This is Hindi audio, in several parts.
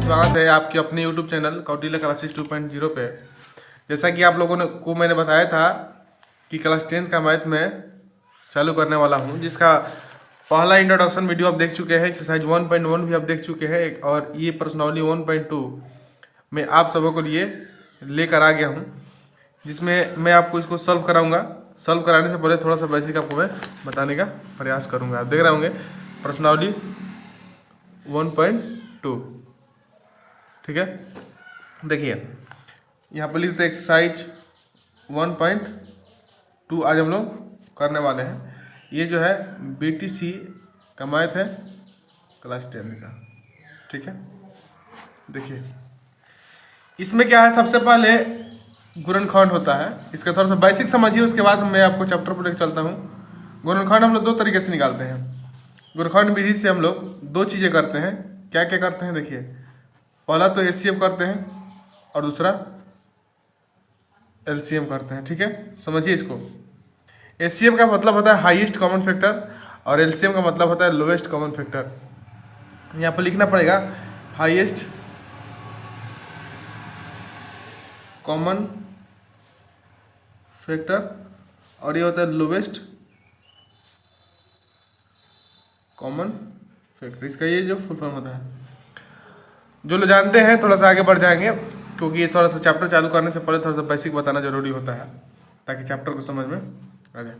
स्वागत है आपके अपने YouTube चैनल कौटिल्य क्लासेस 2.0 पे। जैसा कि आप लोगों को मैंने बताया था कि क्लास 10 का मैथ में चालू करने वाला हूं, जिसका पहला इंट्रोडक्शन वीडियो आप देख चुके हैं, एक्सरसाइज 1.1 भी आप देख चुके हैं, और ये प्रश्नावली 1.2 में आप सबों को लिए लेकर आ गया हूँ, जिसमें मैं आपको इसको सॉल्व कराऊंगा। सॉल्व कराने से पहले थोड़ा सा बेसिक आपको मैं बताने का प्रयास करूंगा। आप देख रहे होंगे प्रश्नावली 1.2, ठीक है। देखिए यहाँ पर लिखते एक्सरसाइज 1.2 आज हम लोग करने वाले हैं। ये जो है BTC का मैथ है क्लास 10 का, ठीक है। देखिए इसमें क्या है, सबसे पहले गुणनखंड होता है, इसका थोड़ा सा बेसिक समझिए, उसके बाद मैं आपको चैप्टर पर लेकर चलता हूँ। गुणनखंड हम लोग दो तरीके से निकालते हैं। गुणनखंड विधि से हम लोग दो चीज़ें करते हैं। क्या क्या करते हैं देखिए, पहला तो HCF करते हैं और दूसरा LCM करते हैं, ठीक है। समझिए इसको। HCF का मतलब होता है हाईएस्ट कॉमन फैक्टर और LCM का मतलब होता है लोएस्ट कॉमन फैक्टर। यहाँ पर लिखना पड़ेगा हाईएस्ट कॉमन फैक्टर और ये होता है लोवेस्ट कॉमन फैक्टर। इसका ये जो फुल फॉर्म होता है, जो लोग जानते हैं थोड़ा सा आगे बढ़ जाएंगे, क्योंकि ये थोड़ा सा चैप्टर चालू करने से पहले थोड़ा सा बेसिक बताना जरूरी होता है ताकि चैप्टर को समझ में आ जाए।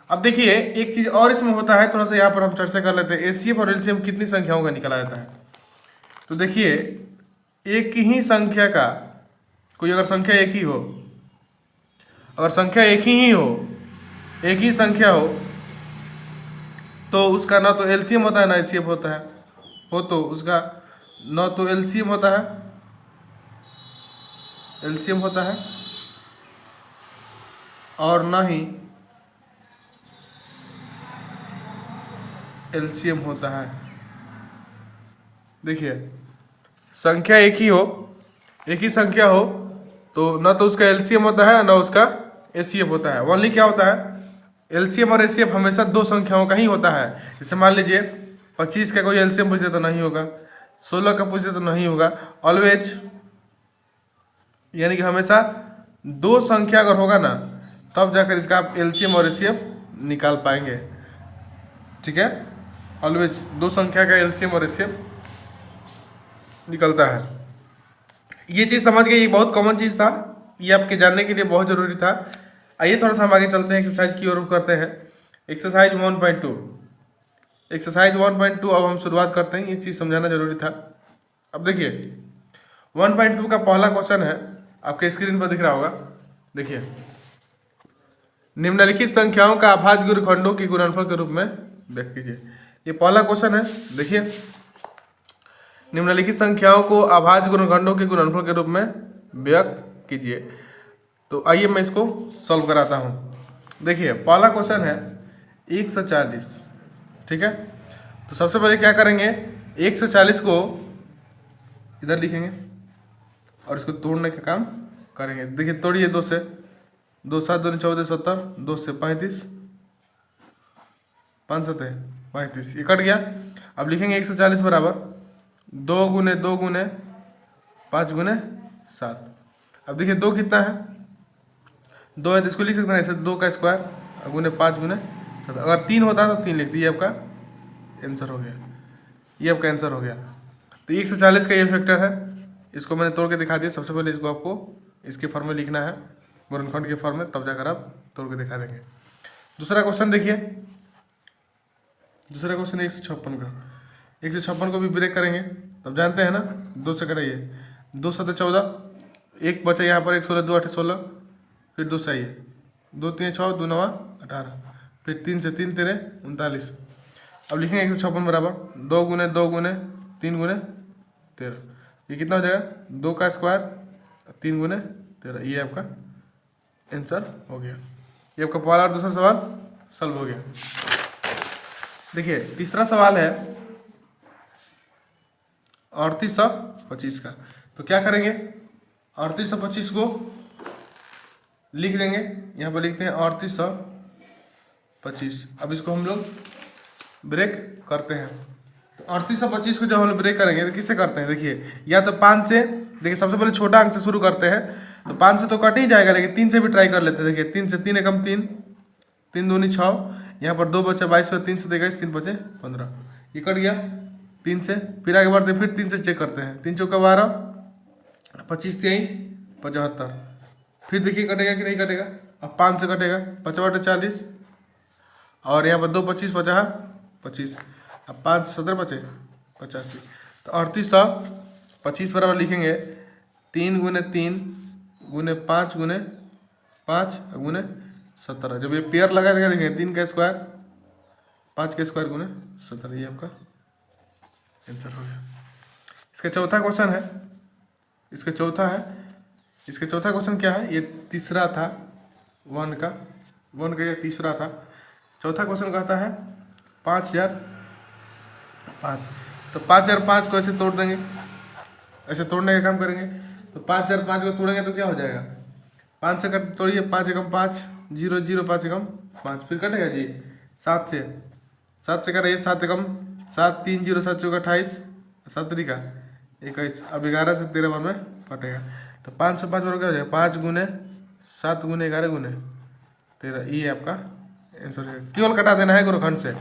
अब देखिए एक चीज़ और इसमें होता है, थोड़ा सा यहाँ पर हम चर्चा कर लेते हैं। HCF और LCM कितनी संख्याओं का निकला जाता है। तो देखिए एक ही संख्या का, कोई अगर संख्या एक ही हो, अगर संख्या एक ही हो, एक ही संख्या हो, तो उसका ना तो LCM होता है ना HCF होता है, हो तो उसका न तो LCM होता है, LCM होता है और ना ही LCM होता है। देखिए संख्या एक ही हो, एक ही संख्या हो, तो ना तो उसका LCM होता है ना उसका HCF होता है। ओनली क्या होता है, LCM और HCF हमेशा दो संख्याओं का ही होता है। जैसे मान लीजिए 25 का कोई LCM पूछे तो नहीं होगा, 16 का पूछे तो नहीं होगा। ऑलवेज यानी कि हमेशा दो संख्या अगर होगा ना, तब जाकर इसका आप LCM और HCF निकाल पाएंगे, ठीक है। ऑलवेज दो संख्या का LCM और HCF निकलता है। ये चीज़ समझ गए, ये बहुत कॉमन चीज़ था, ये आपके जानने के लिए बहुत ज़रूरी था। आइए थोड़ा सा हम आगे चलते हैं, एक्सरसाइज की ओर करते हैं। एक्सरसाइज 1.2, एक्सरसाइज 1.2 अब हम शुरुआत करते हैं। ये चीज़ समझाना जरूरी था। अब देखिए 1.2 का पहला क्वेश्चन है, आपके स्क्रीन पर दिख रहा होगा। देखिए निम्नलिखित संख्याओं का अभाज्य गुणनखंडों के गुणनफल के रूप में व्यक्त कीजिए। ये पहला क्वेश्चन है। देखिए निम्नलिखित संख्याओं को अभाज्य गुणनखंडों के गुणनफल के रूप में व्यक्त कीजिए। तो आइए मैं इसको सॉल्व कराता हूँ। देखिए पहला क्वेश्चन है 140, ठीक है। तो सबसे पहले क्या करेंगे, 140 को इधर लिखेंगे और इसको तोड़ने का काम करेंगे। देखिए तोड़िए, 2 से 2 7 2 14 70, 2 से 35, 5 7 35, ये कट गया। अब लिखेंगे 140 बराबर 2 गुने 2 गुने 5 गुने 7। अब देखिए 2 कितना है, 2 है तो इसको लिख सकते हैं ऐसे, 2 का स्क्वायर गुने 5 गुने 7। अगर 3 होता है तो 3 लिख दिए, आपका आंसर हो गया, ये आपका आंसर हो गया। तो 140 का ये फैक्टर है, इसको मैंने तोड़ के दिखा दिया। सबसे पहले इसको आपको इसके फॉर्म में लिखना है, गुणनखंड के फॉर्म में, तब जाकर आप तोड़ के दिखा देंगे। दूसरा क्वेश्चन देखिए, दूसरा क्वेश्चन 156 का। 156 को भी ब्रेक करेंगे, तब जानते हैं ना, 2 से कटाइए, 2 7 14, एक बचा यहाँ पर, 1 16 2 8 16, फिर 2 से आइए, 2 3 6 2 9 18, फिर 3 से 3 13 39। अब लिखेंगे 156 बराबर 2 गुने 2 गुने 3 गुने 13। ये कितना हो जाएगा, 2 का स्क्वायर 3 गुने 13। ये आपका आंसर हो गया। ये आपका पहला और दूसरा सवाल सॉल्व हो गया। देखिए तीसरा सवाल है 3825 का। तो क्या करेंगे, 3825 को लिख देंगे, यहाँ पर लिखते हैं 3825। अब इसको हम लोग ब्रेक करते हैं। तो 3825 को जब हम ब्रेक करेंगे तो किससे करते हैं, देखिए या तो 5 से, देखिए सबसे पहले छोटा अंक से शुरू करते हैं, तो 5 से तो कट ही जाएगा, लेकिन 3 से भी ट्राई कर लेते हैं। देखिए 3 से 3 एकम 3, 3 दूनी 6, यहाँ पर 2 बचे 22 और 3 से 23, 3 बचे 15, ये कट गया 3 से। फिर आगे बढ़ते फिर 3 से चेक करते हैं, 3 चौका 12, 25 3 75, फिर देखिए कटेगा कि नहीं कटेगा, अब 5 से कटेगा, 5 40, और यहाँ पर 2 25 50 25, अब 5 17 बचे 85, तो 3825 बराबर लिखेंगे 3 गुने 3 गुने 5 गुने 5 गुने 17। जब ये पेयर लगा देगा देखेंगे 3 का स्क्वायर 5 का स्क्वायर गुने 17, ये आपका आंसर हो गया। इसका चौथा क्वेश्चन है, इसका चौथा क्वेश्चन क्या है, ये तीसरा था 1 का ये तीसरा था। चौथा क्वेश्चन कहता है 5005, तो 5005 को ऐसे तोड़ देंगे, ऐसे तोड़ने का काम करेंगे। तो 5005 को तोड़ेंगे तो क्या हो जाएगा, 5 से कट तोड़िए, 5 एकम 5 0 0 5 एकम 5, फिर कटेगा जी 7 से कटेगा 7 एकम 7 3 0 7 चौका 28 7 3 का 21, अब 11 से 13 बार में कटेगा। तो 505 बराबर क्या हो जाएगा, 5 गुने 7 गुने 11 गुने 13, ये आपका आंसर है। केवल कटा देना है गुणनखंड से।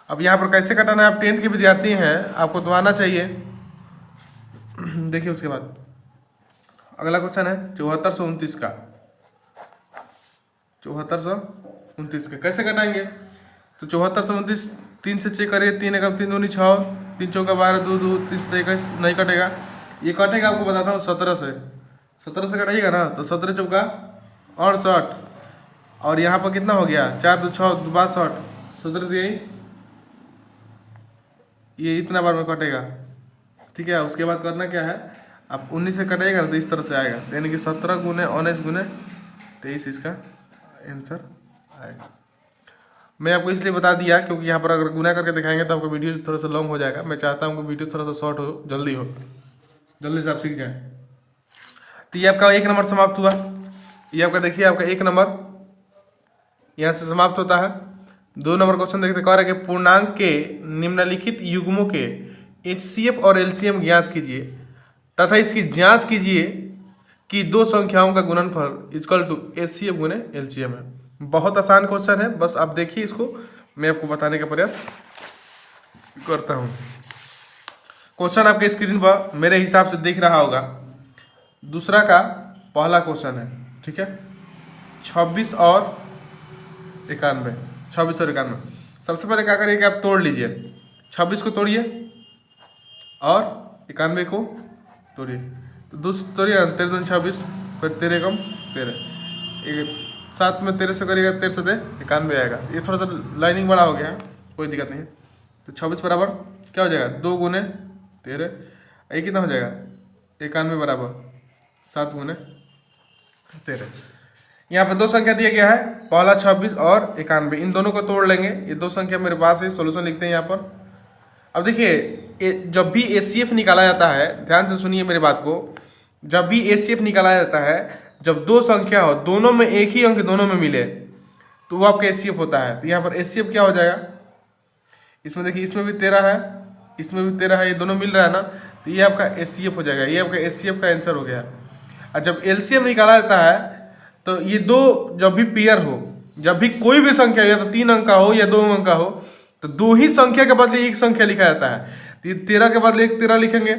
अब यहाँ पर कैसे कटाना है, आप 10th के विद्यार्थी हैं, आपको तो आना चाहिए। देखिए उसके बाद अगला क्वेश्चन है 7429 का, 7429 का कैसे कटाएंगे। तो 7429 3 से चेक करिए, 3 एकम 3 दूनी 6, 3 चौका 12 2 2 3 से 21 नहीं कटेगा, ये कटेगा आपको बताता हूँ 17 से कटाइएगा ना, तो 17 चौका 68, और यहाँ पर कितना हो गया 4 2 6 62, 17 यही ये इतना बार में कटेगा, ठीक है। उसके बाद करना क्या है, आप 19 से कटेगा ना तो इस तरह से आएगा, यानी कि 17 गुने 19 गुने 23 इसका आंसर आएगा। मैं आपको इसलिए बता दिया क्योंकि यहाँ पर अगर गुना करके दिखाएंगे तो आपका वीडियो थोड़ा सा लॉन्ग हो जाएगा। मैं चाहता हूँ कि वीडियो थोड़ा सा शॉर्ट हो, जल्दी से आप सीख जाएं। तो ये आपका 1 नंबर समाप्त हुआ, ये आपका देखिए आपका 1 नंबर यहाँ से समाप्त होता है। 2 नंबर क्वेश्चन देखते कह रहे कि पूर्णांक के निम्नलिखित युग्मों के HCF और LCM ज्ञात कीजिए तथा इसकी जांच कीजिए कि 2 संख्याओं का गुणनफल इक्वल टू HCF गुने LCM है। बहुत आसान क्वेश्चन है, बस आप देखिए इसको, मैं आपको बताने का प्रयास करता हूँ। क्वेश्चन आपके स्क्रीन पर मेरे हिसाब से दिख रहा होगा, दूसरा का पहला क्वेश्चन है, ठीक है। 26 और 91, सबसे पहले क्या करिए कि आप तोड़ लीजिए, 26 को तोड़िए और 91 को तोड़िए, तो दूसरे तोड़िए 13 दूनी 26, फिर 13 एकम 13, 7 में 13 से करिएगा 13 से 91 आएगा। ये थोड़ा सा लाइनिंग बड़ा हो गया है, कोई दिक्कत नहीं है। तो 26 बराबर क्या हो जाएगा 2 गुने 13, ये कितना हो जाएगा 91 बराबर 7 गुने 13। यहाँ पे 2 संख्या दिया गया है, पहला 26 और 91, इन दोनों को तोड़ लेंगे। ये 2 संख्या मेरे पास है, सोल्यूशन लिखते हैं यहाँ पर। अब देखिए जब भी HCF निकाला जाता है, ध्यान से सुनिए मेरी बात को, जब भी HCF निकाला जाता है, जब 2 संख्या हो, दोनों में एक ही अंक दोनों में मिले तो वो आपका HCF होता है। तो यहाँ पर HCF क्या हो जाएगा, इसमें देखिए इसमें भी 13 है, इसमें भी 13 है, ये दोनों मिल रहा है ना, तो ये आपका HCF हो जाएगा, ये आपका HCF का आंसर हो गया। और जब LCM निकाला जाता है तो ये 2 जब भी पेयर हो, जब भी कोई भी संख्या या तो 3 अंक का हो या 2 अंक का हो, तो 2 ही संख्या के बदले 1 संख्या लिखा जाता है। तो ये 13 के बदले 1 13 लिखेंगे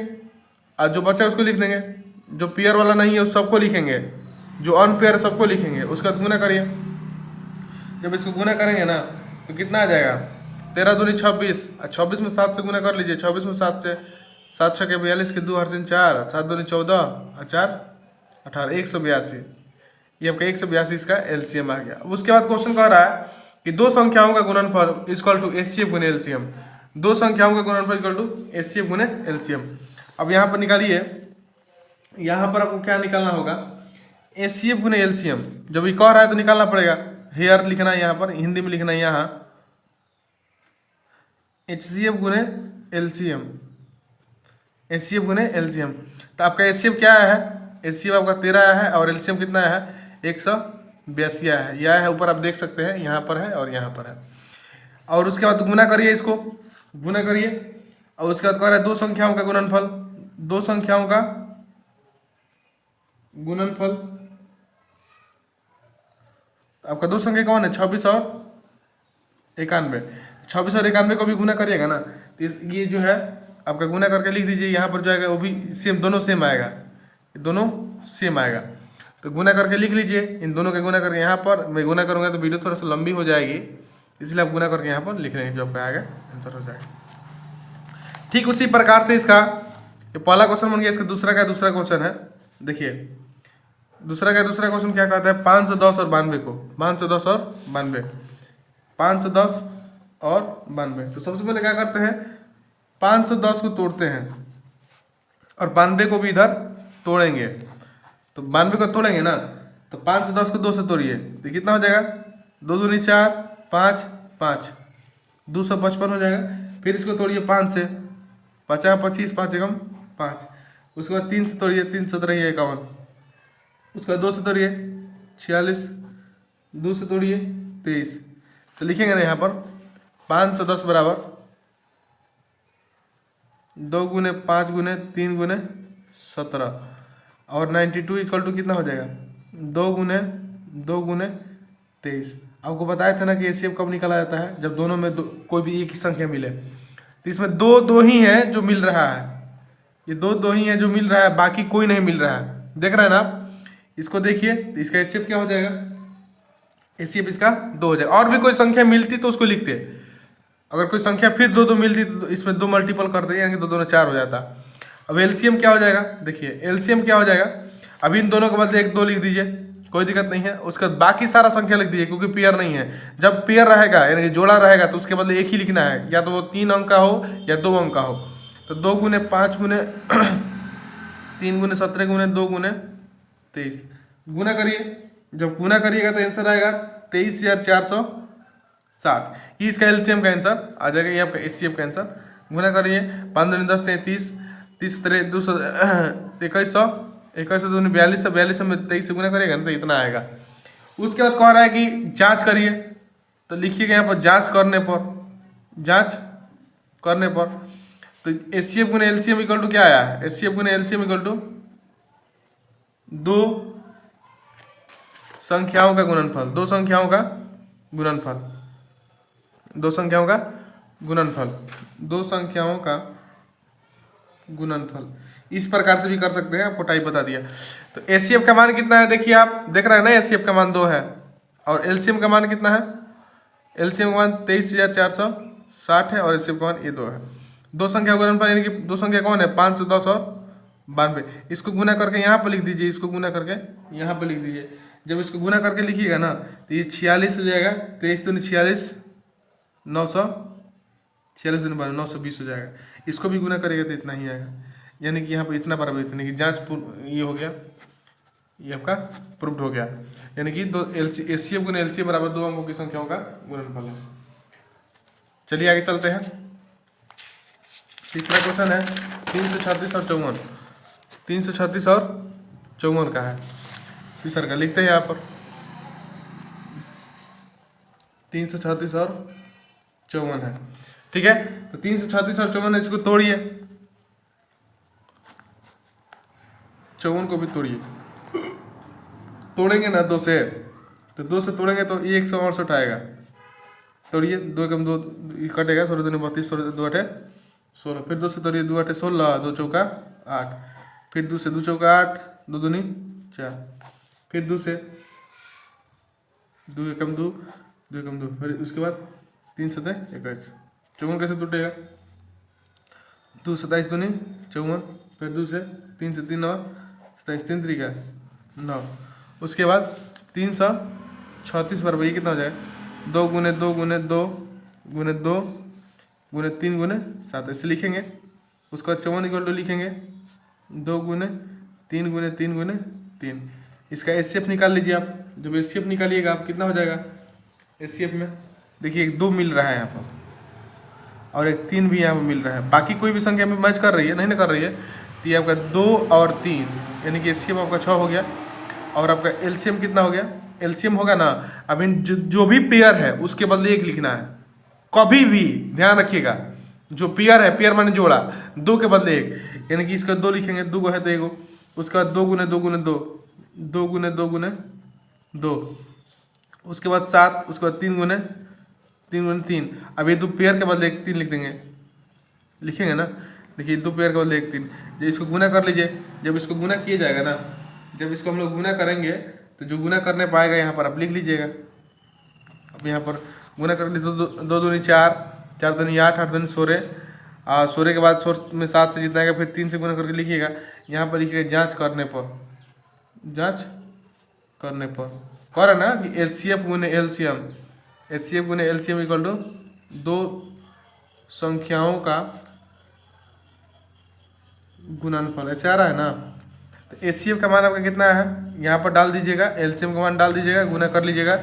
और जो बचा उसको लिख देंगे, जो पेयर वाला नहीं है उस सबको लिखेंगे, जो अनपेयर है सबको लिखेंगे। उसका गुना करिए, जब इसको गुना करेंगे ना तो कितना आ जाएगा 13 दूनी 26, 26 में 7 से गुना कर लीजिए, 26 में 7 से 7 6 42 के 2 हर 4, 7 दूनी 14 और 4 18, 182, ये आपका 182 इसका LCM आ गया। अब उसके बाद क्वेश्चन कह रहा है कि 2 संख्याओं का गुणनफल इक्वल टू HCF गुने LCM, 2 संख्याओं का गुणनफल इक्वल टू HCF गुने LCM। अब यहाँ पर निकालिए, यहाँ पर आपको क्या निकालना होगा HCF गुने LCM, जब ये कह रहा है तो निकालना पड़ेगा। हेयर लिखना है यहाँ पर, हिंदी में लिखना है यहाँ HCF गुने LCM, HCF गुने LCM। तो आपका HCF क्या है, HCF आपका 13 है और LCM कितना है 182 है, यह है ऊपर आप देख सकते हैं, यहाँ पर है और यहाँ पर है। और उसके बाद गुना करिए, इसको गुना करिए और उसके बाद कह रहा है दो संख्याओं का गुणनफल, दो संख्याओं का गुणनफल। आपका दो संख्या कौन है, 26 और 91। 26 और 91 को भी गुना करिएगा ना, तो ये जो है आपका गुना करके लिख दीजिए। यहाँ पर जो आएगा वो भी सेम, दोनों सेम आएगा, दोनों सेम आएगा। तो गुना करके लिख लीजिए, इन दोनों के गुना करके यहाँ पर मैं गुना करूँगा तो वीडियो थोड़ा सा लंबी हो जाएगी, इसलिए आप गुना करके यहाँ पर लिख लेंगे, जो आपका आएगा आंसर हो जाएगा। ठीक उसी प्रकार से इसका ये पहला क्वेश्चन बन गया, इसका दूसरा क्वेश्चन है। देखिए दूसरा क्वेश्चन क्या कहता है, 510 और 92 को, 510 और 92, 510 और 92। तो सबसे पहले क्या करते हैं, 510 को तोड़ते हैं और 92 को भी इधर तोड़ेंगे। तो 92 को तोड़ेंगे ना, तो 510 को 2 से तोड़िए तो कितना हो जाएगा, 2 दूनी 4, 5 5, 255 हो जाएगा। फिर इसको तोड़िए 5 से, 50 25, 5 एकम 5। उसके बाद 3 से तोड़िए, 3 17 51। उसके बाद 2 से तोड़िए 46, 2 से तोड़िए 23। तो लिखेंगे ना यहाँ पर 510 बराबर 2 गुने 5 गुने 3 गुने 17 और 92 इक्वल टू कितना हो जाएगा, 2 गुने 23। आपको बताया था ना कि एचसीएफ कब निकाला जाता है, जब दोनों में कोई भी एक ही संख्या मिले। तो इसमें दो ही है जो मिल रहा है, ये दो ही है जो मिल रहा है, बाकी कोई नहीं मिल रहा है। देख रहे हैं ना आप, इसको देखिए, तो इसका एचसीएफ क्या हो जाएगा, एचसीएफ इसका 2 हो जाएगा। और भी कोई संख्या मिलती तो उसको लिखते, अगर कोई संख्या फिर 2 मिलती तो इसमें 2 मल्टीपल कर देंगे, यानी कि 2 2 4 हो जाता। अब एलसीएम क्या हो जाएगा, देखिए एलसीएम क्या हो जाएगा, अभी इन दोनों के बदले 1 2 लिख दीजिए, कोई दिक्कत नहीं है। उसके बाद बाकी सारा संख्या लिख दीजिए, क्योंकि पेयर नहीं है। जब पेयर रहेगा यानी कि जोड़ा रहेगा तो उसके बदले एक ही लिखना है, या तो वो 3 अंक का हो या 2 अंक का हो। तो 2 गुने 5 गुने 3 गुने 17 गुने 2 गुने 23 गुना करिए। जब गुना करिएगा तो आंसर आएगा 23,460। ये इसका एलसीएम का आंसर आ जाएगा, ये आपका एचसीएफ का आंसर। गुना करिए 5 दूनी 10 33, 30 200 2100, 2100 दूनी 4200, 4200 में 23 से गुना करिएगा ना तो इतना आएगा। उसके बाद कह रहा है कि जांच करिए, तो लिखिएगा यहाँ पर जांच करने पर तो एचसीएफ गुने एलसीएम इक्वल टू क्या आया है, एचसीएफ गुने एलसीएम इक्वल टू 2 संख्याओं का गुणनफल, 2 संख्याओं का गुणनफल, 2 संख्याओं का गुणनफल, 2 संख्याओं का गुणनफल। इस प्रकार से भी कर सकते हैं, आपको टाइप बता दिया। तो एचसीएफ का मान कितना है, देखिए आप देख रहे हैं ना, एचसीएफ का मान 2 है और एलसीएम का मान कितना है, एलसीएम का मान 23,460 है और एचसीएफ का मान ये 2 है। 2 संख्या गुणनफल यानी कि 2 संख्या कौन है, 510 और 92। इसको गुना करके यहाँ पर लिख दीजिए, इसको गुना करके यहाँ पर लिख दीजिए। जब इसको गुना करके लिखिएगा ना तो ये 46 हो जाएगा, 23 दूनी 46, 900, 46 दूनी 920 हो जाएगा। इसको भी गुना करेगा तो इतना ही आएगा, यानी कि यहाँ पर इतना बराबर इतने की जांच ये हो गया, ये आपका प्रूव्ड हो गया। यानी कि एचसीएफ गुना एलसीएम बराबर 2 अंकों की संख्याओं का गुणनफल है। चलिए आगे चलते हैं। तीसरा क्वेश्चन है 336 और 54, 336 और 54 का है। तीसरा का लिखते हैं यहाँ पर 336 और 54 है, ठीक है। तो 336 और 54 है, इसको तोड़िए, 54 को भी तोड़िए। तोड़ेंगे ना 2 से, तो 2 से तोड़ेंगे तो ये 168 आएगा। तोड़िए, 2 एकम 2 कटेगा, 16 दूनी 32, 2 8 16। फिर 2 से तोड़िए, 2 8 16, 2 चौका 8। फिर 2 से 2 चौका 8, 2 दूनी 4। फिर 2 से 2 एकम 2, 2 एकम 2। फिर उसके बाद 3 7 21। 54 कैसे टूटेगा, 2 27 दूनी 54। फिर 2 से 3 से 3 9 27, 3 3 का 9। उसके बाद 336 बराबर ये कितना हो जाएगा, 2 गुने 2 गुने 2 गुने 2 गुने 3 गुने 7, ऐसे लिखेंगे। उसके बाद 54 इक्वल टू लिखेंगे 2 गुने 3 गुने 3 गुने 3। इसका एचसीएफ निकाल लीजिए आप। जब एचसीएफ निकालिएगा आप कितना हो जाएगा, एचसीएफ में देखिए 1 2 मिल रहा है यहाँ पर और एक 3 भी यहाँ पर मिल रहा है, बाकी कोई भी संख्या में मैच कर रही है, नहीं ना कर रही है। तो ये आपका 2 और 3 यानी कि एचसीएफ आपका 6 हो गया। और आपका एलसीएम कितना हो गया, एलसीएम होगा ना, अभी जो भी पेयर है उसके बदले 1 लिखना है। कभी भी ध्यान रखिएगा, जो पेयर है, पेयर माने जोड़ा, 2 के बदले 1, यानी कि इसका 2 लिखेंगे, 2 है तो 1, उसके बाद 2 गुने 2 गुने 2, 2 गुने 2 गुने 2, उसके बाद 7, उसके बाद 3 गुने 3 गुने 3। अब ये 2 पेयर के बदले 3 लिख देंगे, लिखेंगे ना। देखिए 2 पेयर के बदले 3, जब इसको गुना कर लीजिए, जब इसको गुना किया जाएगा ना, जब इसको हम लोग गुना करेंगे तो जो गुना करने पाएगा यहाँ पर आप लिख लीजिएगा। अब यहाँ पर गुना कर लीजिए, 2 दूनी 4, 4 दूनी 8, 8 दूनी 16, 16 के बाद 16 में 7 से जितना आएगा फिर 3 से गुना करके लिखिएगा। यहाँ पर लिखिएगा जांच करने पर, जांच करने पर कर है ना कि एचसीएफ गुने एलसीएम, एचसीएफ गुने एलसीएम इक्वल टू 2 संख्याओं का गुणनफल, ऐसे आ रहा है ना। तो एचसीएफ का मान आपका कितना है यहाँ पर डाल दीजिएगा, एलसीएम का मान डाल दीजिएगा, गुना कर लीजिएगा।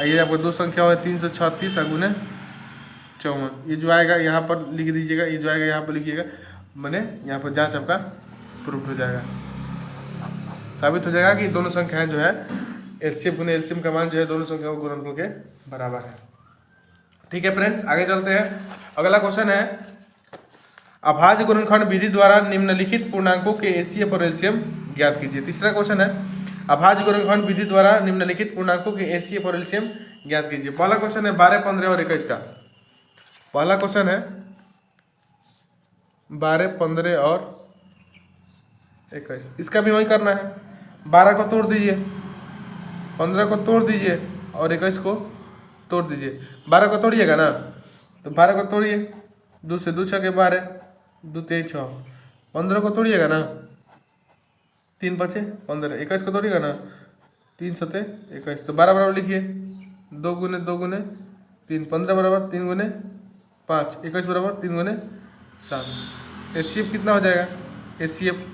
ये आपको 2 संख्या है 336 गुने 54, ये जो आएगा यहाँ पर लिख दीजिएगा, ये जो आएगा यहाँ पर लिखिएगा, मैंने यहाँ पर जांच आपका प्रूफ हो जाएगा, साबित हो जाएगा कि दोनों संख्याएं जो है एचसीएफ गुने एलसीएम का मान जो है दोनों संख्याओं के गुणनफल के बराबर है। ठीक है फ्रेंड्स, आगे चलते हैं। अगला क्वेश्चन है अभाज्य गुणनखंड विधि द्वारा निम्नलिखित पूर्णांकों के एचसीएफ और एलसीएम ज्ञात कीजिए। तीसरा क्वेश्चन है अभाज्य गुणनखंड विधि द्वारा निम्नलिखित पूर्णांकों के एचसीएफ और एलसीएम ज्ञात कीजिए। पहला क्वेश्चन है 12, 15 और 21 का। पहला क्वेश्चन है 12, 15 और 21, इसका भी वही करना है। 12 को तोड़ दीजिए, 15 को तोड़ दीजिए और 21 को तोड़ दीजिए। 12 को तोड़िएगा ना, तो 12 को तोड़िए, 2 से 2 छके 12, 2 3 6। 15 को तोड़िएगा ना, 3 बचे 15। 21 को तोड़िएगा ना, 3 सते 21। तो 12 बराबर लिखिए 2 गुने 2 गुने 3, 15 बराबर 3 गुने 5, 21 बराबर 3 गुने 7। एचसीएफ कितना हो जाएगा? एचसीएफ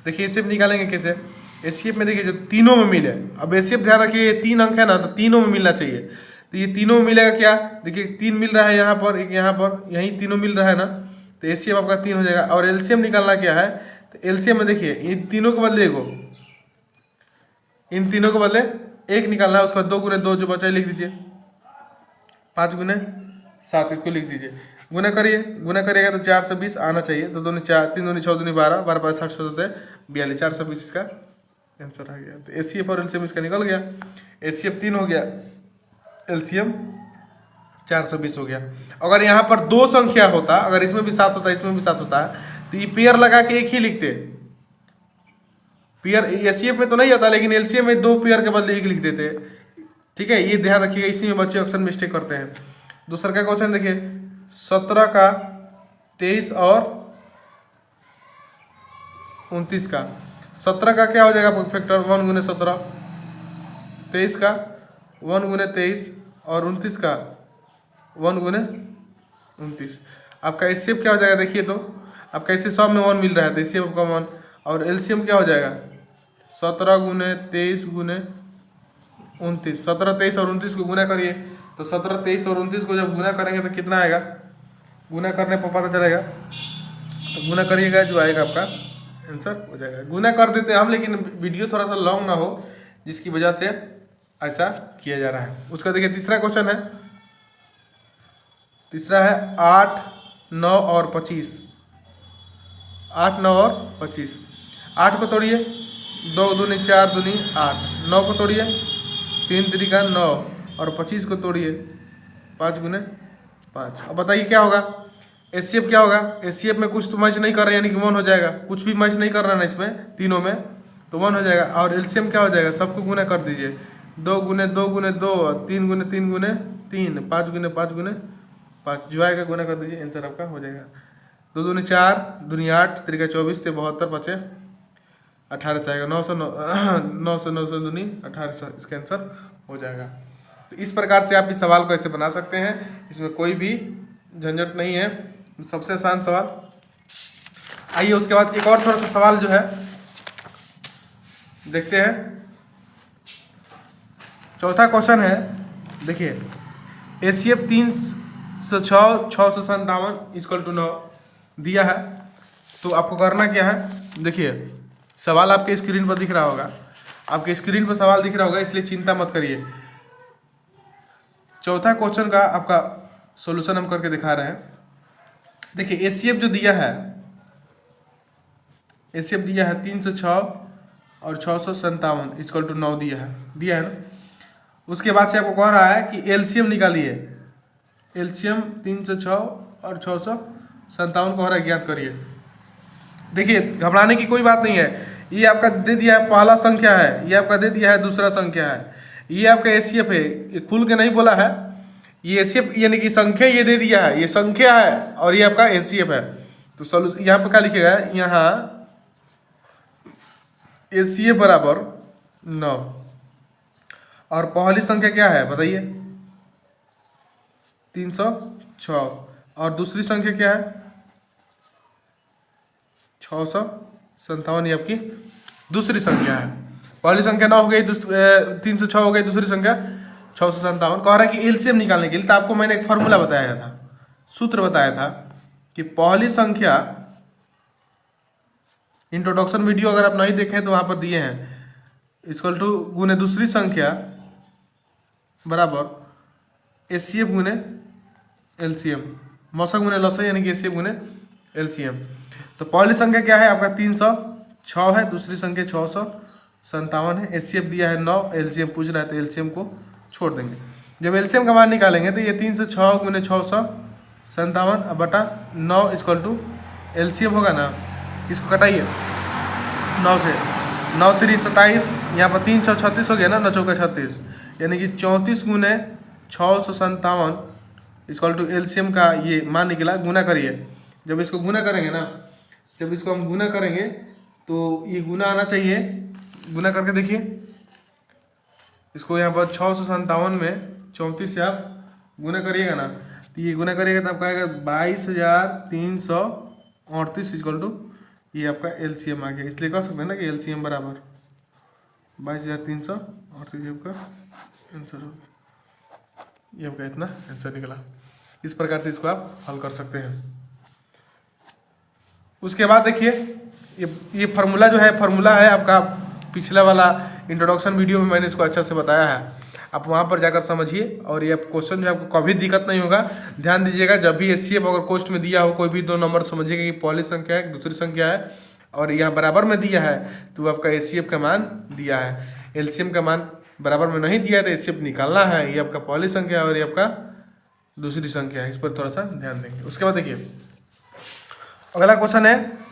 देखिए, एचसीएफ निकालेंगे कैसे? एचसीएफ में देखिए जो तीनों में मिले, अब एचसीएफ ध्यान रखिए ये 3 अंक है ना, तो तीनों में मिलना चाहिए। तो ये तीनों में मिलेगा क्या? देखिए 3 मिल रहा है यहाँ पर, एक यहाँ पर, यहीं तीनों मिल रहा है ना, तो एचसीएफ आपका 3 हो जाएगा। और एलसीएम निकालना क्या है? तो एलसीएम में देखिए इन तीनों के बदले इन तीनों के बदले 1 निकालना है, उसके बाद 2 गुने 2 जो बचा है लिख दीजिए, 5 गुने 7 इसको लिख दीजिए। गुना करिए, गुना करिएगा तो 420 आना चाहिए। तो 2 4, 3 दूनी 6 दूनी 12, 12 5 60 42, 420 इसका आंसर आ गया। तो एचसीएफ और एलसीएम इसका निकल गया। एचसीएफ 3 हो गया, एलसीएम 420 हो गया। अगर यहाँ पर 2 संख्या होता, अगर इसमें भी 7 होता, इसमें भी 7 होता, तो ये पेयर लगा के 1 ही लिखते। पेयर एचसीएफ में तो नहीं आता, लेकिन एलसीएम में 2 पेयर के बदले 1 लिख देते। ठीक है, ये ध्यान रखिएगा, इसी में बच्चे अक्सर मिस्टेक करते हैं। दूसरा का क्वेश्चन देखिए 17 का 23 और 29 का। 17 का क्या हो जाएगा फैक्टर? 1 गुने 17, 23 का 1 गुने 23 और 29 का 1 गुने 29। आपका एचसीएफ क्या हो जाएगा? देखिए तो आपका ऐसे सब में 1 मिल रहा है, तो एचसीएफ का 1। और एलसीएम क्या हो जाएगा? 17 गुने 23 गुने 29। 17, 23 और 29 को गुना करिए, तो 17, 23 और 29 को जब गुना करेंगे तो कितना आएगा? गुना करने पर पता चलेगा, तो गुना करिएगा, जो आएगा आपका आंसर हो जाएगा। गुना कर देते हैं हम, लेकिन वीडियो थोड़ा सा लॉन्ग ना हो, जिसकी वजह से ऐसा किया जा रहा है। उसका देखिए तीसरा क्वेश्चन है, तीसरा है 8, 9 और 25। 8, 9 और 25। 8 को तोड़िए, 2 दूनी 4 दूनी 8। 9 को तोड़िए, 3 त्रिका 9 और 25 को तोड़िए, 5 गुने 5। अब बताइए क्या होगा? एचसीएफ क्या होगा? एचसीएफ में कुछ तो मैच नहीं कर रहे, यानी कि 1 हो जाएगा। कुछ भी मैच नहीं कर रहा ना इसमें तीनों में, तो 1 हो जाएगा। और एलसीएम क्या हो जाएगा? सबको गुना कर दीजिए, 2 गुने 2 गुने 2, 3 गुने 3 गुने 3, 5 गुने 5 गुने 5, जो आएगा गुना कर दीजिए, आंसर आपका हो जाएगा। 2 दूनी 4, दूनी 8, त्रिका 24, 72 बचे 18 से आएगा। 900 900 दूनी 1800, इसका आंसर हो जाएगा। तो इस प्रकार से आप इस सवाल को ऐसे बना सकते हैं, इसमें कोई भी झंझट नहीं है, सबसे आसान सवाल। आइए उसके बाद एक और थोड़ा सा सवाल जो है देखते हैं। चौथा क्वेश्चन है, देखिए एचसीएफ 3 से 6, 6 से 57 इक्वल टू 9 दिया है। तो आपको करना क्या है? देखिए सवाल आपके स्क्रीन पर दिख रहा होगा, आपके स्क्रीन पर सवाल दिख रहा होगा, इसलिए चिंता मत करिए। चौथा क्वेश्चन का आपका सॉल्यूशन हम करके दिखा रहे हैं। देखिए एसीएफ जो दिया है, एसीएफ दिया है 306 और 657 इक्वल टू 9 दिया है ना। उसके बाद से आपको कह रहा है कि एलसीएम निकालिए, एलसीएम 306 और 657 को हो रहा है, ज्ञात करिए। देखिए घबराने की कोई बात नहीं है, ये आपका दे दिया है पहला संख्या है, ये आपका दे दिया है दूसरा संख्या है, ये आपका एसीएफ है, ये खुल के नहीं बोला है, ये एसीएफ यानी कि संख्या ये दे दिया है, ये संख्या है और ये आपका एसीएफ है। तो सोल्यूशन यहाँ पर क्या लिखेगा, यहाँ एसीएफ बराबर 9 और पहली संख्या क्या है बताइए 306 और दूसरी संख्या क्या है 657, ये आपकी दूसरी संख्या है। पहली संख्या 9 हो गई, 306 हो गई, दूसरी संख्या 657। कह रहा है कि एलसीएम निकालने के लिए, तो आपको मैंने एक फॉर्मूला बताया था, सूत्र बताया था कि पहली संख्या, इंट्रोडक्शन वीडियो अगर आप नहीं देखें तो वहां पर दिए हैं, इक्वल टू गुने दूसरी संख्या बराबर एसीएफ गुने एलसीएम, मौसा गुने लसा यानी कि एसीएफ गुने एलसीएम। तो पहली संख्या क्या है आपका 306 है, दूसरी संख्या 657 है, एचसीएफ दिया है 9, एलसीएम पूछ रहा है तो एलसीएम को छोड़ देंगे। जब एलसीएम का मान निकालेंगे तो ये 306 गुने 657 बटा 9 इक्वल टू एलसीएम होगा ना, इसको कटाइए 9 से, 9 3 27, यहाँ पर 3 6 36 हो गया ना, 9 चौका 36, यानी कि 34 गुने 657 इक्वल टू एलसीएम का ये मान निकला। गुना करिए, जब इसको गुना करेंगे ना, जब इसको हम गुना करेंगे तो ये गुना आना चाहिए, गुना करके देखिए इसको, यहाँ पर 657 में 34 से आप गुना करिएगा ना, तो ये गुना करिएगा तो आपका आएगा 22,338 इक्वल टू ये आपका एलसीएम आ गया। इसलिए कह सकते हैं ना कि एलसीएम बराबर 22,338, आपका आंसर होगा, ये आपका इतना आंसर निकला। इस प्रकार से इसको आप हल कर सकते हैं। उसके बाद देखिए ये फार्मूला जो है, फार्मूला है आपका पिछला वाला इंट्रोडक्शन वीडियो में मैंने इसको अच्छा से बताया है, आप वहाँ पर जाकर समझिए। और ये क्वेश्चन जो आपको कभी दिक्कत नहीं होगा, ध्यान दीजिएगा जब भी एचसीएफ अगर क्वेश्चन में दिया हो कोई भी दो नंबर, समझिएगा कि पहली संख्या है दूसरी संख्या है और यहाँ बराबर में दिया है तो आपका एचसीएफ का मान दिया है, एलसीएम का मान बराबर में नहीं दिया है तो एचसीएफ निकालना है। ये आपका पहली संख्या है और ये आपका दूसरी संख्या है, इस पर थोड़ा सा ध्यान देंगे। उसके बाद देखिए अगला क्वेश्चन है,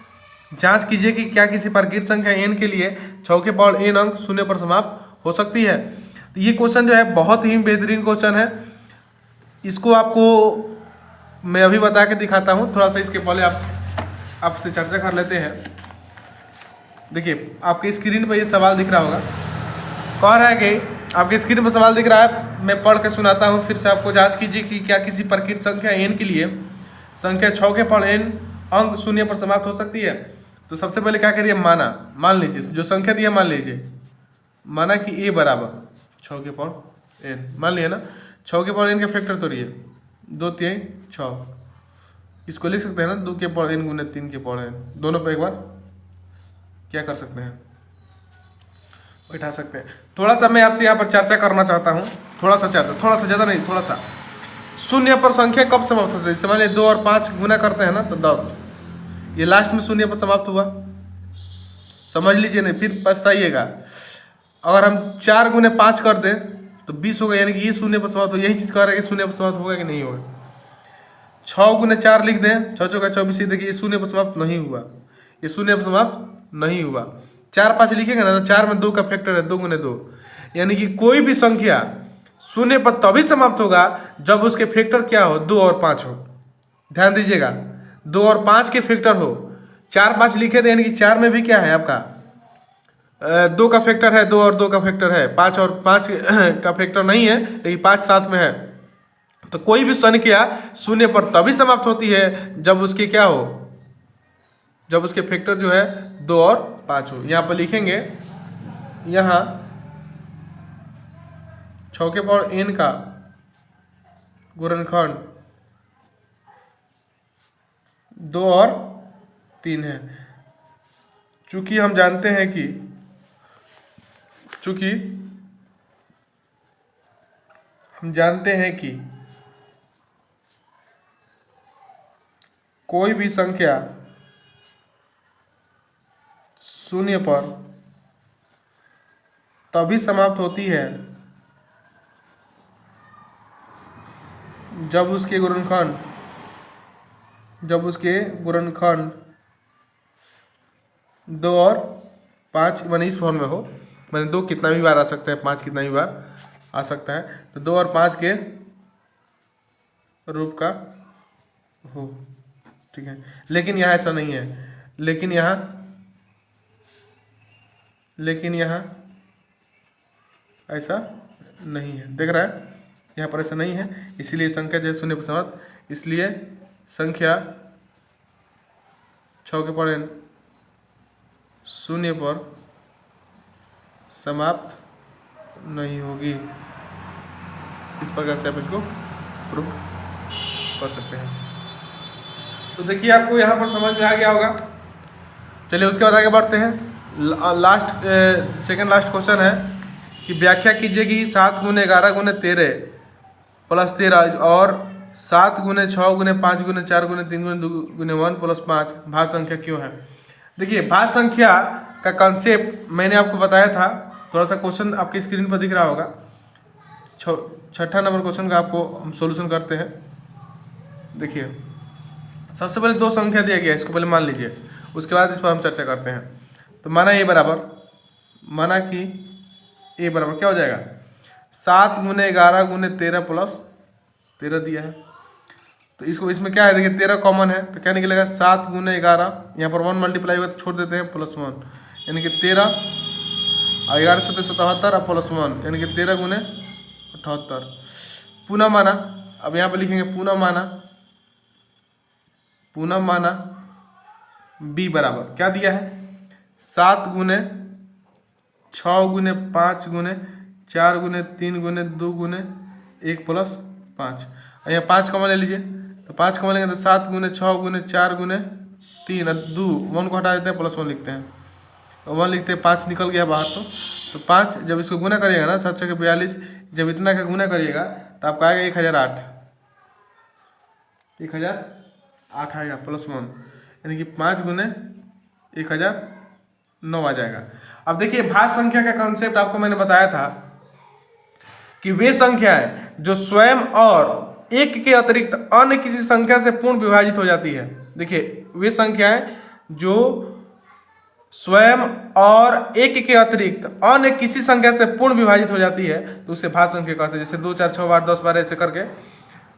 जांच कीजिए कि क्या किसी प्रकृत संख्या n के लिए 6 के पावर n अंक शून्य पर समाप्त हो सकती है। तो ये क्वेश्चन जो है बहुत ही बेहतरीन क्वेश्चन है, इसको आपको मैं अभी बता के दिखाता हूँ। थोड़ा सा इसके पहले आपसे चर्चा कर लेते हैं। देखिए आपके स्क्रीन पर ये सवाल दिख रहा होगा, कह रहा है कि आपके स्क्रीन पर सवाल दिख रहा है, मैं पढ़ के सुनाता हूँ फिर से आपको। जांच कीजिए कि क्या किसी प्रकृत संख्या n के लिए संख्या 6 के पावर n अंक शून्य पर समाप्त हो सकती है। तो सबसे पहले क्या करिए, मान लीजिए जो संख्या दी है मान लीजिए, माना कि a बराबर 6 के पावर n, मान लिया ना, 6 के पावर n का फैक्टर तोड़िए 2 3 6, इसको लिख सकते हैं ना 2 के पावर n गुने 3 के पावर n, दोनों पर एक बार क्या कर सकते हैं, बैठा सकते हैं। थोड़ा सा मैं आपसे यहाँ पर चर्चा करना चाहता हूँ, थोड़ा सा चर्चा, थोड़ा सा ज़्यादा नहीं, थोड़ा सा। शून्य पर संख्या कब समाप्त होती है, जैसे मान लीजिए 2 और 5 गुना करते हैं ना तो 10, ये लास्ट में शून्य पर समाप्त हुआ, समझ लीजिए, नहीं फिर पछताइएगा। अगर हम 4 गुने 5 कर दें तो 20 होगा, यानी कि ये शून्य पर समाप्त हो, यही चीज़ कह रहा है कि शून्य पर समाप्त होगा कि नहीं होगा। 6 गुने 4 लिख दें, 6 चौका 24, देखिए ये शून्य पर समाप्त नहीं हुआ, ये शून्य पर समाप्त नहीं हुआ। 4 5 लिखेंगे ना तो 4 में 2 का फैक्टर है 2 गुने 2, यानी कि कोई भी संख्या शून्य पर तभी समाप्त होगा जब उसके फैक्टर क्या हो, 2 और 5 हो। ध्यान दीजिएगा, 2 और 5 के फैक्टर हो। 4 5 लिखे थे यानी कि 4 में भी क्या है आपका 2 का फैक्टर है, 2 और 2 का फैक्टर है, 5 और 5 का फैक्टर नहीं है लेकिन 5 साथ में है। तो कोई भी संख्या शून्य पर तभी समाप्त होती है जब उसके क्या हो, जब उसके फैक्टर जो है 2 और 5 हो। यहाँ पर लिखेंगे, यहाँ 6 के पावर n का गुणनखंड 2 और 3 है। चूंकि हम जानते हैं कि कोई भी संख्या शून्य पर तभी समाप्त होती है जब उसके गुणनखंड 2 और 5 मैंने इस फॉर्म में हो, मैंने 2 कितना भी बार आ सकता है, 5 कितना भी बार आ सकता है, तो 2 और 5 के रूप का हो। ठीक है, लेकिन यहाँ ऐसा नहीं है, लेकिन यहाँ ऐसा नहीं है, देख रहा है, यहाँ पर ऐसा नहीं है, इसलिए संख्या जो है शून्य पर समाप्त, इसलिए संख्या 6 के पढ़ें शून्य पर समाप्त नहीं होगी। इस प्रकार से आप इसको प्रूव कर सकते हैं। तो देखिए आपको यहाँ पर समझ में आ गया होगा। चलिए उसके बाद आगे बढ़ते हैं। सेकंड लास्ट क्वेश्चन है कि व्याख्या कीजिए कि 7 × 11 × 13 प्लस 13 और 7 × 6 × 5 × 4 × 3 × 2 × 1 प्लस 5 भाज्य संख्या क्यों है। देखिए भाज्य संख्या का कॉन्सेप्ट मैंने आपको बताया था, थोड़ा सा क्वेश्चन आपकी स्क्रीन पर दिख रहा होगा। 6ठा नंबर क्वेश्चन का आपको हम सोल्यूशन करते हैं। देखिए सबसे पहले 2 संख्या दिया गया, इसको पहले मान लीजिए, उसके बाद इस पर हम चर्चा करते हैं। तो माना कि ए बराबर क्या हो जाएगा, 7 × 11 × 13 प्लस 13 दिया है। तो इसमें क्या है, देखिए 13 कॉमन है, तो क्या निकलेगा 7 × 11, यहाँ पर 1 मल्टीप्लाई हुआ तो छोड़ देते हैं प्लस 1, यानी कि 13 और 11 7 77 और प्लस 1 यानी कि 13 × 78। पुनः माना, अब यहाँ पर लिखेंगे पुनः माना बी बराबर क्या दिया है, 7 × 6 × 5 × 4 × 3 × 2 × 1 प्लस 5। यहाँ 5 कॉमन ले लीजिए, तो 5 कॉमन लेंगे तो 7 × 6 × 4 × 3 और 2 1 को हटा देते हैं, प्लस 1 लिखते हैं, 1 लिखते हैं, 5 निकल गया बाहर। तो 5 जब इसको गुना करिएगा ना, 7 6 42, जब इतना का गुना करिएगा तो आपका आएगा 1008 आएगा प्लस 1, यानी कि 5 × 1009 आ जाएगा। अब देखिए भाज्य संख्या का कॉन्सेप्ट आपको मैंने बताया था कि वे संख्याएं जो स्वयं और एक के अतिरिक्त अन्य किसी संख्या से पूर्ण विभाजित हो जाती है। देखिए वे संख्याएं जो स्वयं और एक के अतिरिक्त अन्य किसी संख्या से पूर्ण विभाजित हो जाती है तो उसे भाज्य संख्या कहते हैं। जैसे 2 4 6 8 10 12 ऐसे करके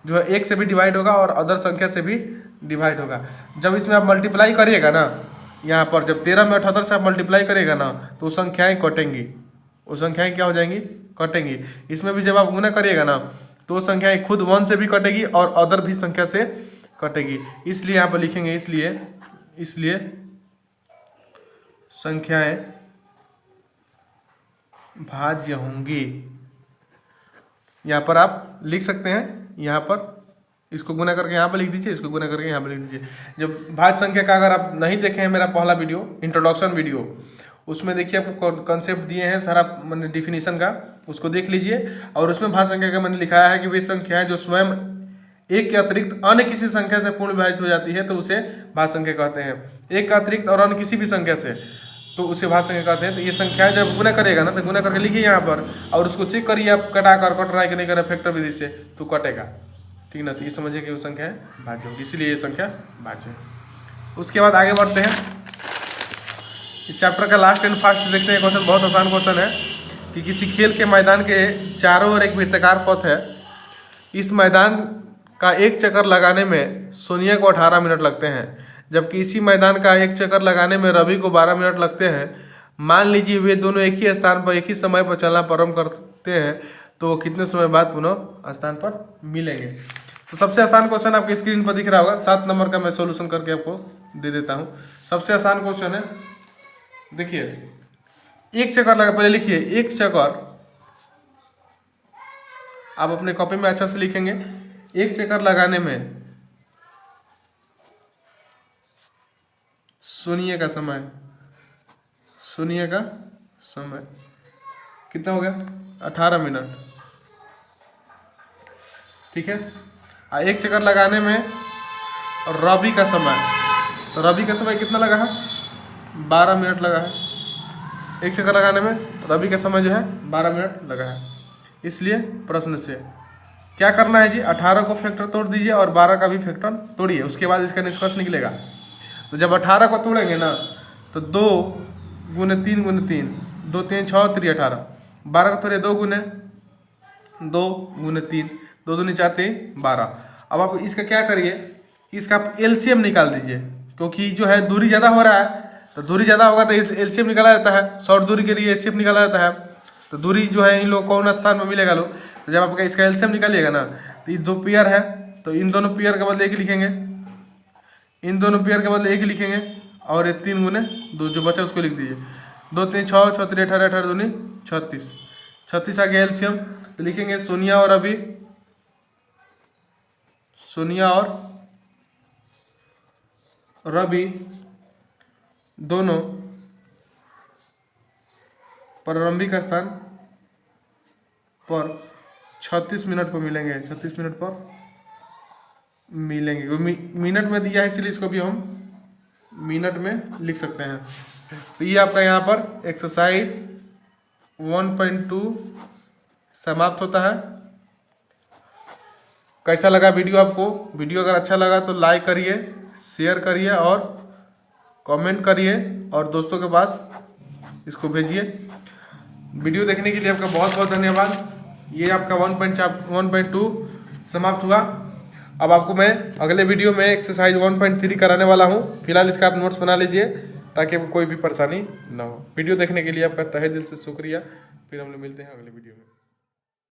जो है 1 से भी डिवाइड होगा और अदर संख्या से भी डिवाइड होगा। जब इसमें आप मल्टीप्लाई करिएगा ना, यहाँ पर जब 13 में 78 से आप मल्टीप्लाई करिएगा ना तो संख्याएं कटेंगी, वो संख्याएं क्या हो जाएंगी, कटेंगी। इसमें भी जब आप गुना करिएगा ना तो संख्याएं खुद 1 से भी कटेगी और अदर भी संख्या से कटेगी। इसलिए यहाँ पर लिखेंगे इसलिए संख्याएं भाज्य होंगी। यहाँ पर आप लिख सकते हैं, यहाँ पर इसको गुना करके यहाँ पर लिख दीजिए, इसको गुना करके यहाँ पर लिख दीजिए। जब भाज्य संख्या का अगर आप नहीं देखे हैं मेरा पहला वीडियो इंट्रोडक्शन वीडियो, उसमें देखिए आपको कॉन्सेप्ट दिए हैं सारा मैंने डिफिनीशन का, उसको देख लीजिए। और उसमें भाज्य संख्या का मैंने लिखाया है कि वे संख्याएं जो स्वयं एक के अतिरिक्त अन्य किसी संख्या से पूर्ण विभाजित हो जाती है तो उसे भाज्य संख्या कहते हैं। एक का अतिरिक्त और अन्य किसी भी संख्या से तो उसे भाज्य संख्या कहते हैं। तो ये संख्याएं जब गुना करेगा ना तो गुना करके लिखिए यहाँ पर, और उसको चेक करिए आप कटा कर कट रहा है कि नहीं कर रहा फैक्टर विधि से, तो कटेगा, ठीक ना। तो ये समझिए कि वो संख्या भाज्य होगी, इसीलिए ये संख्या भाज्य है। उसके बाद आगे बढ़ते हैं, इस चैप्टर का लास्ट एंड फास्ट देखते हैं। क्वेश्चन बहुत आसान क्वेश्चन है कि किसी खेल के मैदान के चारों ओर एक वृत्ताकार पथ है। इस मैदान का एक चक्कर लगाने में सोनिया को 18 मिनट लगते हैं, जबकि इसी मैदान का एक चक्कर लगाने में रवि को 12 मिनट लगते हैं। मान लीजिए वे दोनों एक ही स्थान पर एक ही समय पर चलना प्रारंभ करते हैं, तो वो कितने समय बाद पुनः स्थान पर मिलेंगे। तो सबसे आसान क्वेश्चन आपके स्क्रीन पर दिख रहा होगा, 7 नंबर का मैं सॉल्यूशन करके आपको दे देता हूँ। सबसे आसान क्वेश्चन है, देखिए एक चक्कर लगा, पहले लिखिए एक चक्कर, आप अपने कॉपी में अच्छा से लिखेंगे, एक चक्कर लगाने में शून्य का समय कितना हो गया, 18 मिनट, ठीक है। एक चक्कर लगाने में और रबी का समय, तो रबी का समय कितना लगा है? 12 मिनट लगा है। एक चक्कर लगाने में रबी का समय जो है 12 मिनट लगा है। इसलिए प्रश्न से क्या करना है जी, 18 को फैक्टर तोड़ दीजिए और 12 का भी फैक्टर तोड़िए, उसके बाद इसका निष्कर्ष निकलेगा। तो जब 18 को तोड़ेंगे ना तो 2 गुने 3 गुने 3, 2 3 6 3 18, 12 को तोड़िए 2 गुने 3, 2 दूनी 4 3 12। अब आप इसका क्या करिए, इसका आप एलसीएम निकाल दीजिए, क्योंकि जो है दूरी ज़्यादा हो रहा है, तो दूरी ज़्यादा होगा तो इस एलसीएम निकाला जाता है, शॉर्ट दूरी के लिए एलसीएम निकाला जाता है। तो दूरी जो है इन लोग कौन स्थान में मिलेगा लोग, तो जब आपका इसका एलसीएम निकालिएगा ना तो ये 2 पेयर है, तो इन दोनों पेयर के बदले 1 लिखेंगे, इन दोनों पेयर के बदले 1 लिखेंगे, और ये 3 गुने 2 जो बचा उसको लिख दीजिए। 2 3 6 6 3 18, 18 दूनी 36, 36 आ गया एलसीएम। तो लिखेंगे सोनिया और रवि, सोनिया और रवि दोनों प्रारंभिक स्थान पर 36 मिनट पर मिलेंगे, 36 मिनट पर मिलेंगे। मिनट में दिया है इसलिए इसको भी हम मिनट में लिख सकते हैं। तो ये आपका यहाँ पर एक्सरसाइज 1.2 समाप्त होता है। कैसा लगा वीडियो आपको? वीडियो अगर अच्छा लगा तो लाइक करिए, शेयर करिए और कमेंट करिए और दोस्तों के पास इसको भेजिए। वीडियो देखने के लिए आपका बहुत बहुत धन्यवाद। ये आपका 1.2 समाप्त हुआ। अब आपको मैं अगले वीडियो में एक्सरसाइज 1.3 कराने वाला हूँ। फिलहाल इसका आप नोट्स बना लीजिए ताकि कोई भी परेशानी ना हो। वीडियो देखने के लिए आपका तहे दिल से शुक्रिया। फिर हम लोग मिलते हैं अगले वीडियो में।